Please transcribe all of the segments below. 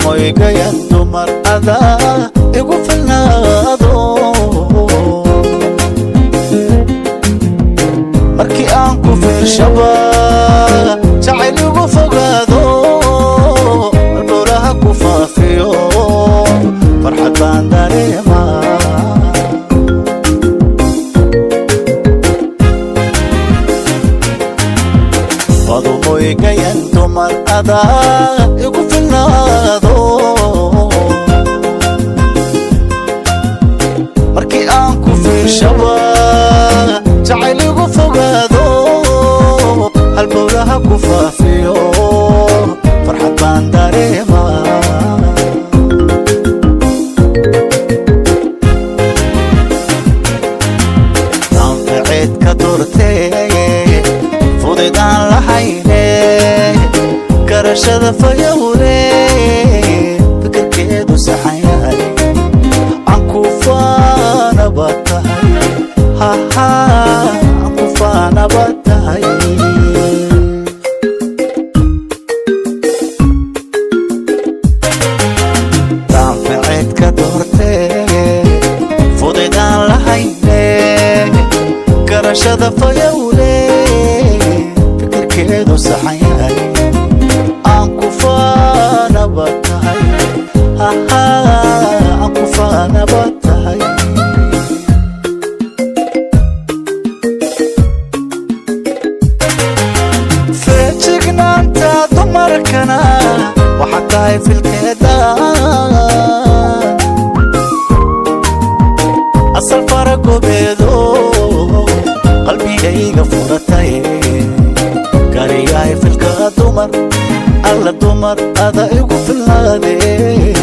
ويقين دمر أذى يقف الناضو مركي أنكو في الشبا جعل يقف قادو البورها كفافيو فرحة بانداري ما وضو ويقين دمر أذى يقف الناضو markii aan ku fiirshawa jacayligu fogaado halbowlaha ku faafiyo farxad baan dareemaa anfaceed ka doortee fudaydaan lahayne garashada fayowle fikirkeedu saxan yahay ankufaana batahay haha ankufaana batahay tanfaceed ka doortee fudaydaan lahayne garashada fayowle fikirkeedu saxan yahay ankufaana batahay haha ankufaana batahay feejignaanta dumarkana waxaa tahay filkeeda asal faragobeedo qalbigayga furatay gariyahay filka dumar alla dumar ada igu filnaadee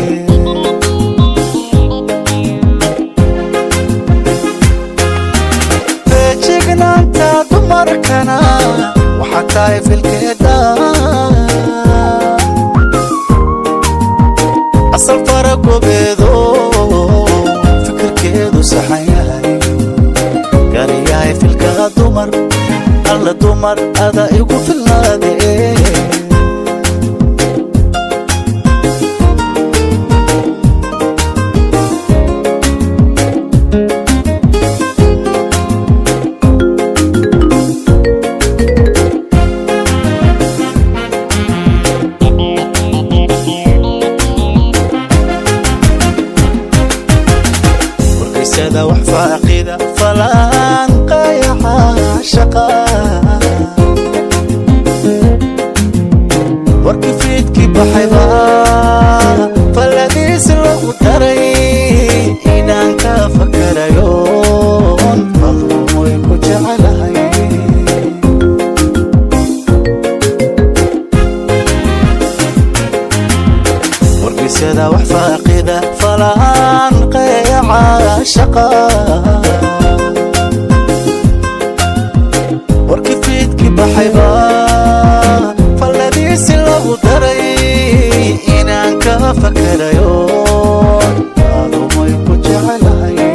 feejignaanta dumarkana waxaa tahay filkeeda asal faragobeedo fikirkeedu saxan yahay gariyahay filka dumar alla dumar ada igu filnaadee سدا وحفاقدة فلان قايح عشقا وركفيتك بحبا فالذي سلو تري إنان كافكر يون مظلوم يكوش علي وركي سدا وحفاقدة فلان قايح عشقا وركفيتك بحبا فالذي سلو دري إنان كافكر يون معلوم يكوش علي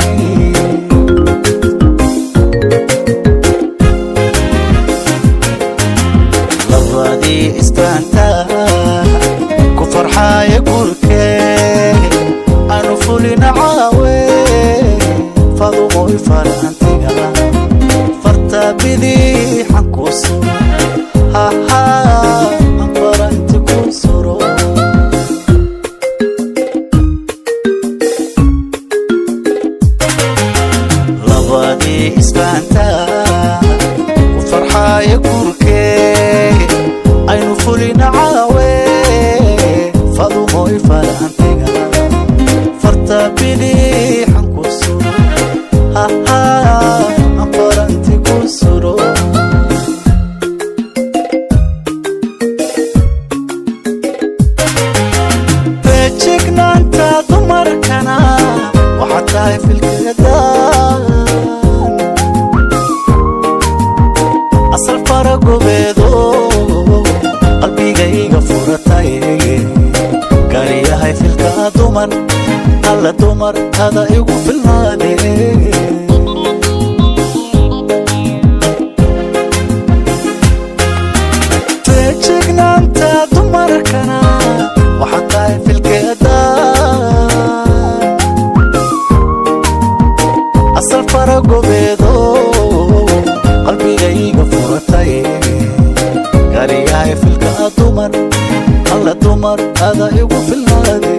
لفادي استانتا كفرحا يقولكي أنو فولي نعاوي فضومي فرانتيها فرتا بذي حنكوسو هاها أنفرانتكو سرو لبادي إسبانتا وفرحا يقولكي أنو فولي نعاوي فضومي فرانتيها فرتا بذي حنكوسو هاها أنفرانتكو سرو فيجيكنا انت دمركنا وحتى في الكدان alla dumar ada igu filnaade feejignaanta dumarkana waxaad tahay filkeeda asal faragobeedo qalbigayga furatay gaariyahay filka dumar alla dumar ada igu filnaade